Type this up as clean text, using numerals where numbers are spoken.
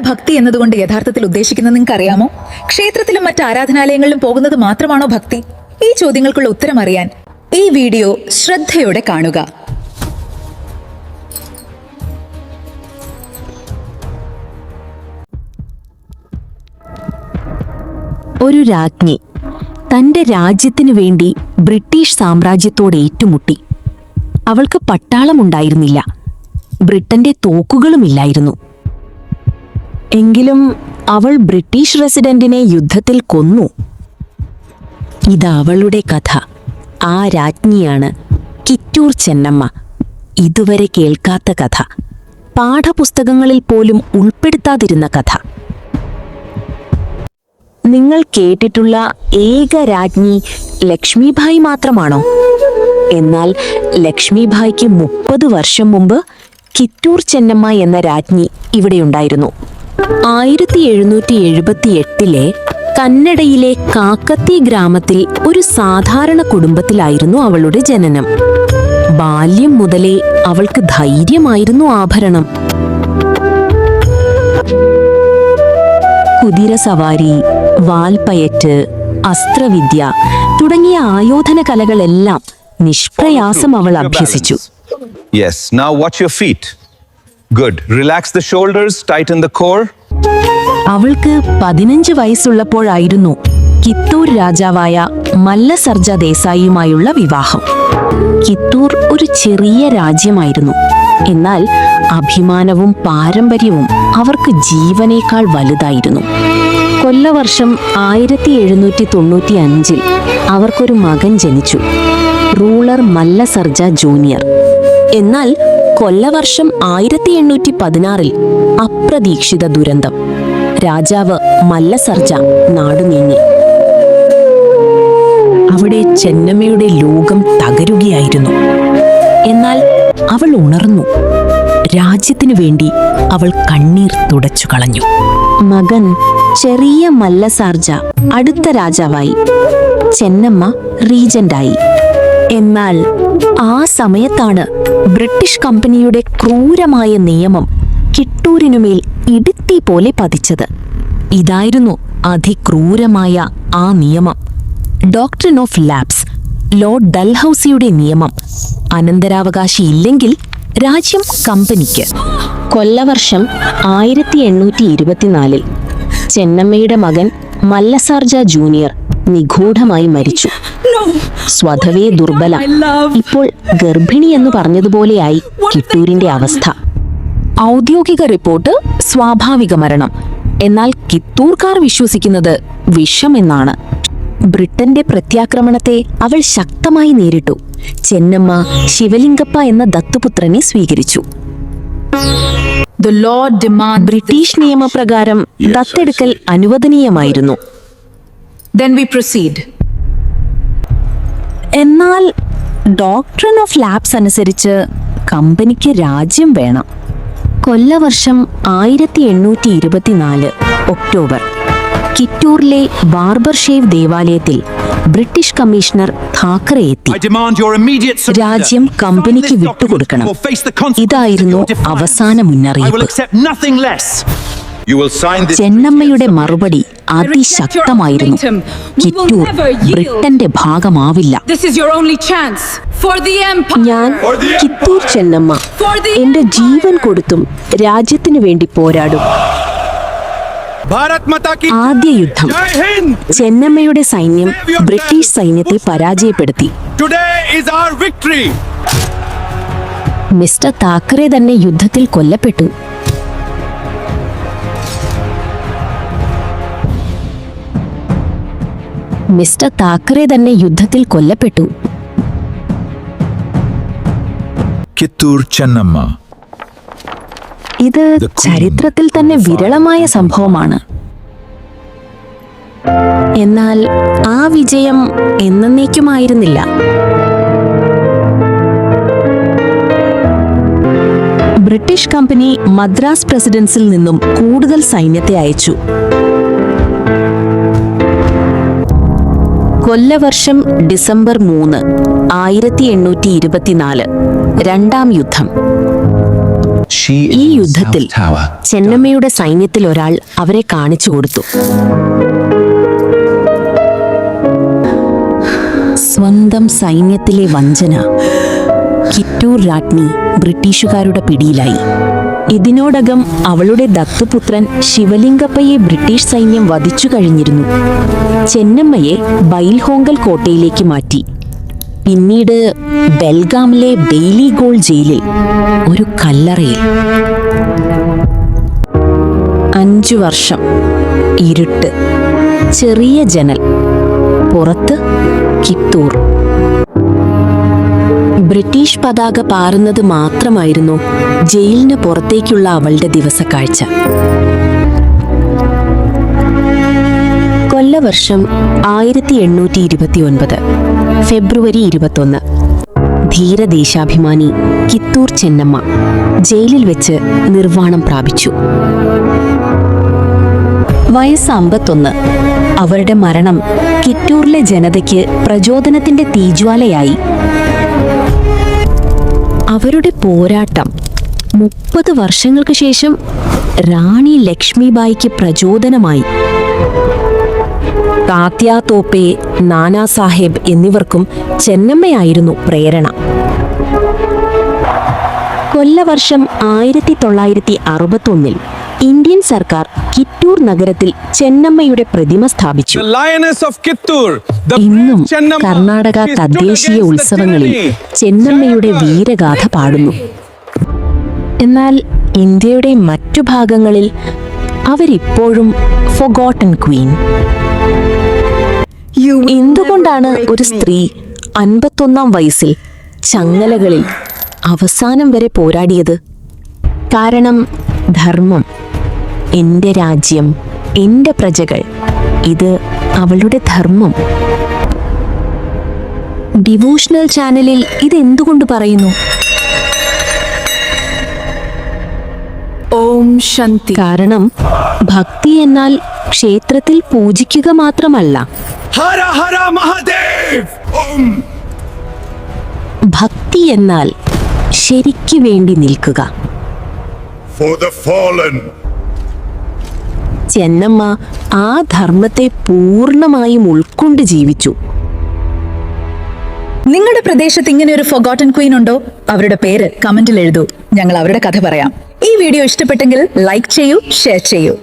ഭക്തി എന്നതുകൊണ്ട് യഥാർത്ഥത്തിൽ ഉദ്ദേശിക്കുന്നത് നിങ്ങൾക്ക് അറിയാമോ? ക്ഷേത്രത്തിലും മറ്റ് ആരാധനാലയങ്ങളിലും പോകുന്നത് മാത്രമാണോ ഭക്തി? ഈ ചോദ്യങ്ങൾക്കുള്ള ഉത്തരം അറിയാൻ ഈ വീഡിയോ ശ്രദ്ധയോടെ കാണുക. ഒരു രാജ്ഞി തന്റെ രാജ്യത്തിനു വേണ്ടി ബ്രിട്ടീഷ് സാമ്രാജ്യത്തോട് ഏറ്റുമുട്ടി. അവൾക്ക് പട്ടാളമുണ്ടായിരുന്നില്ല, ബ്രിട്ടന്റെ തോക്കുകളുമില്ലായിരുന്നു. എങ്കിലും അവൾ ബ്രിട്ടീഷ് റെസിഡന്റിനെ യുദ്ധത്തിൽ കൊന്നു. ഇത് അവളുടെ കഥ. ആ രാജ്ഞിയാണ് കിറ്റൂർ ചെന്നമ്മ. ഇതുവരെ കേൾക്കാത്ത കഥ, പാഠപുസ്തകങ്ങളിൽ പോലും ഉൾപ്പെടുത്താതിരുന്ന കഥ. നിങ്ങൾ കേട്ടിട്ടുള്ള ഏക രാജ്ഞി ലക്ഷ്മിഭായ് മാത്രമാണോ? എന്നാൽ ലക്ഷ്മിഭായ്ക്ക് 30 വർഷം മുമ്പ് കിറ്റൂർ ചെന്നമ്മ എന്ന രാജ്ഞി ഇവിടെയുണ്ടായിരുന്നു. 1778 കന്നഡയിലെ കാക്കത്തി ഗ്രാമത്തിൽ ഒരു സാധാരണ കുടുംബത്തിലായിരുന്നു അവളുടെ ജനനം. ബാല്യം മുതലേ അവൾക്ക് ധൈര്യമായിരുന്നു ആഭരണം. കുതിരസവാരി, വാൽപ്പയറ്റ്, അസ്ത്രവിദ്യ തുടങ്ങിയ ആയോധന കലകളെല്ലാം നിഷ്പ്രയാസം അവൾ അഭ്യസിച്ചു. Yes, now watch your feet. Good. Relax the shoulders, tighten the core. അവൾക്ക് 15 വയസ്സുള്ളപ്പോഴായിരുന്നു കിത്തൂർ രാജാവായ മല്ലസർജ ദേശായിയുമായുള്ള വിവാഹം. കിത്തൂർ ഒരു ചെറിയ രാജ്യമായിരുന്നു, എന്നാൽ അഭിമാനവും പാരമ്പര്യവും അവർക്ക് ജീവനേക്കാൾ വലുതായിരുന്നു. കൊല്ലവർഷം 1795 അവർക്കൊരു മകൻ ജനിച്ചു, റൂളർ മല്ലസർജ ജൂനിയർ. എന്നാൽ കൊല്ലവർഷം 1816 അപ്രതീക്ഷിത ദുരന്തം. രാജാവ് മല്ലസർജ നാടുനീങ്ങി. അവിടെ ചെന്നമ്മയുടെ ലോകം തകരുകയായിരുന്നു. എന്നാൽ അവൾ ഉണർന്നു. രാജ്യത്തിനു വേണ്ടി അവൾ കണ്ണീർ തുടച്ചു കളഞ്ഞു. മകൻ ചെറിയ മല്ലസർജ അടുത്ത രാജാവായി, ചെന്നമ്മ റീജന്റായി. എന്നാൽ ആ സമയത്താണ് ബ്രിട്ടീഷ് കമ്പനിയുടെ ക്രൂരമായ നിയമം കിട്ടൂരിനുമേൽ ഇടിത്തി പോലെ പതിച്ചത്. ഇതായിരുന്നു അതിക്രൂരമായ ആ നിയമം. ഡോക്ട്രിൻ ഓഫ് ലാപ്സ്, ലോർഡ് ഡൽഹൌസിയുടെ നിയമം. അനന്തരാവകാശി ഇല്ലെങ്കിൽ രാജ്യം കമ്പനിക്ക്. കൊല്ലവർഷം 1824 ചെന്നമ്മയുടെ മകൻ മല്ലസർജ ജൂനിയർ നിഗൂഢമായി മരിച്ചു. സ്വതവേ ദുർബല, ഇപ്പോൾ ഗർഭിണി എന്ന് പറഞ്ഞതുപോലെയായി കിട്ടൂരിന്റെ അവസ്ഥ. ഔദ്യോഗിക റിപ്പോർട്ട് സ്വാഭാവിക മരണം, എന്നാൽ കിത്തൂർക്കാർ വിശ്വസിക്കുന്നത് വിഷമെന്നാണ്. ബ്രിട്ടന്റെ പ്രത്യാക്രമണത്തെ അവൾ ശക്തമായി നേരിട്ടു. ചെന്നമ്മ ശിവലിംഗപ്പ എന്ന ദത്തുപുത്രനെ സ്വീകരിച്ചു. ബ്രിട്ടീഷ് നിയമപ്രകാരം ദത്തെടുക്കൽ അനുവദനീയമായിരുന്നു. എന്നാൽ ഡോക്ട്രിൻ ഓഫ് ലാപ്സ് അനുസരിച്ച് കമ്പനിക്ക് രാജ്യം വേണം. കൊല്ലവർഷം 1824 ഒക്ടോബർ കിറ്റൂറിലെ ബാർബർ ഷേവ് ദേവാലയത്തിൽ ബ്രിട്ടീഷ് കമ്മീഷണർ താക്കറെ എത്തി. രാജ്യം കമ്പനിക്ക് വിട്ടുകൊടുക്കണം. ഇതായിരുന്നു അവസാന മുന്നറിയിപ്പ്. ചെന്നമ്മയുടെ മറുപടി അതിശക്തമായിരുന്നു. കിറ്റൂർ ബ്രിട്ടന്റെ ഭാഗമാവില്ല. ഞാൻ കിത്തൂർ ചെന്നമ്മ എന്റെ ജീവൻ കൊടുത്തും രാജ്യത്തിനു വേണ്ടി പോരാടും. ആദ്യ യുദ്ധം. ചെന്നമ്മയുടെ സൈന്യം ബ്രിട്ടീഷ് സൈന്യത്തെ പരാജയപ്പെടുത്തി. മിസ്റ്റർ താക്കറെ തന്നെ യുദ്ധത്തിൽ കൊല്ലപ്പെട്ടു. മിസ്റ്റർ താക്കറെ തന്നെ യുദ്ധത്തിൽ കൊല്ലപ്പെട്ടു. കിത്തൂർ ചെന്നമ്മ. ഇത് ചരിത്രത്തിൽ തന്നെ വിരളമായ സംഭവമാണ്. എന്നാൽ ആ വിജയം എന്നേക്കുമായിരുന്നില്ല. ബ്രിട്ടീഷ് കമ്പനി മദ്രാസ് പ്രസിഡൻസിൽ നിന്നും കൂടുതൽ സൈന്യത്തെ അയച്ചു. കൊല്ലവർഷം ഡിസംബർ 3, 1824 രണ്ടാം യുദ്ധം. She is ഈ in the യുദ്ധത്തിൽ South Tower. ചെന്നമ്മയുടെ സൈന്യത്തിൽ ഒരാൾ അവരെ കാണിച്ചു കൊടുത്തു. സ്വന്തം സൈന്യത്തിലെ വഞ്ചന. കിറ്റൂർ രാജ്ഞി ബ്രിട്ടീഷുകാരുടെ പിടിയിലായി. ഇതിനോടകം അവളുടെ ദത്തുപുത്രൻ ശിവലിംഗപ്പയെ ബ്രിട്ടീഷ് സൈന്യം വധിച്ചു കഴിഞ്ഞിരുന്നു. ചെന്നമ്മയെ ബൈൽഹോങ്കൽ കോട്ടയിലേക്ക് മാറ്റി. പിന്നീട് ബെൽഗാമിലെ ബെയ്ലി ഗോൾ ജയിലിൽ ഒരു കല്ലറയിൽ. 5 വർഷം ഇരുട്ട്, ചെറിയ ജനൽ, പുറത്ത് കിത്തൂർ. ബ്രിട്ടീഷ് പതാക പാറുന്നത് മാത്രമായിരുന്നു ജയിലിന് പുറത്തേക്കുള്ള അവളുടെ ദിവസക്കാഴ്ച. കൊല്ലവർഷം 1829 ഫെബ്രുവരി 21. ധീരദേശാഭിമാനി കിത്തൂർ ചെന്നമ്മ ജയിലിൽ വെച്ച് നിർവ്വാണം പ്രാപിച്ചു. വയസ്സ് 51. അവരുടെ മരണം കിത്തൂറിലെ ജനതയ്ക്ക് പ്രചോദനത്തിന്റെ തീജ്വാലയായി. അവരുടെ പോരാട്ടം 30 വർഷങ്ങൾക്ക് ശേഷം റാണി ലക്ഷ്മിബായിക്ക് പ്രചോദനമായി. താത്യാ തോപ്പെ, നാനാ സാഹേബ് എന്നിവർക്കും ചെന്നമ്മയായിരുന്നു പ്രേരണ. കൊല്ലവർഷം 1961 ഇന്ത്യൻ സർക്കാർ കിത്തൂർ നഗരത്തിൽ ചെന്നമ്മയുടെ പ്രതിമ സ്ഥാപിച്ചു. The lioness of Kittur, the ഇന്നും Chennamma, കർണാടക she stood തദ്ദേശീയ against the ഉത്സവങ്ങളിൽ tyranny. ചെന്നമ്മയുടെ വീരഗാഥ പാടുന്നു. എന്നാൽ ഇന്ത്യയുടെ മറ്റു ഭാഗങ്ങളിൽ അവരിപ്പോഴും ഫൊഗോട്ടൺ ക്വീൻ. എന്തുകൊണ്ടാണ് ഒരു സ്ത്രീ 51-ാം വയസ്സിൽ ചങ്ങലകളിൽ അവസാനം വരെ പോരാടിയത്? കാരണം ധർമ്മം. എന്റെ രാജ്യം, എന്റെ പ്രജകൾ, ഇത് അവളുടെ ധർമ്മം. ഡിവോഷണൽ ചാനലിൽ ഇതെന്തുകൊണ്ട് പറയുന്നു? ഓം ശാന്തി. കാരണം ഭക്തി എന്നാൽ ക്ഷേത്രത്തിൽ പൂജിക്കുക മാത്രമല്ല. Hara Hara Mahadev! ഭക്തി എന്നാൽ ശരിക്കു വേണ്ടി നിൽക്കുക. For the fallen. ചെന്നമ്മ ആ ധർമ്മത്തെ പൂർണ്ണമായും ഉൾക്കൊണ്ട് ജീവിച്ചു. നിങ്ങളുടെ പ്രദേശത്ത് ഇങ്ങനെ ഒരു ഫൊഗോട്ടൺ ക്വീൻ ഉണ്ടോ? അവരുടെ പേര് കമന്റിൽ എഴുതൂ. ഞങ്ങൾ അവരുടെ കഥ പറയാം. ഈ വീഡിയോ ഇഷ്ടപ്പെട്ടെങ്കിൽ ലൈക്ക് ചെയ്യൂ, ഷെയർ ചെയ്യൂ.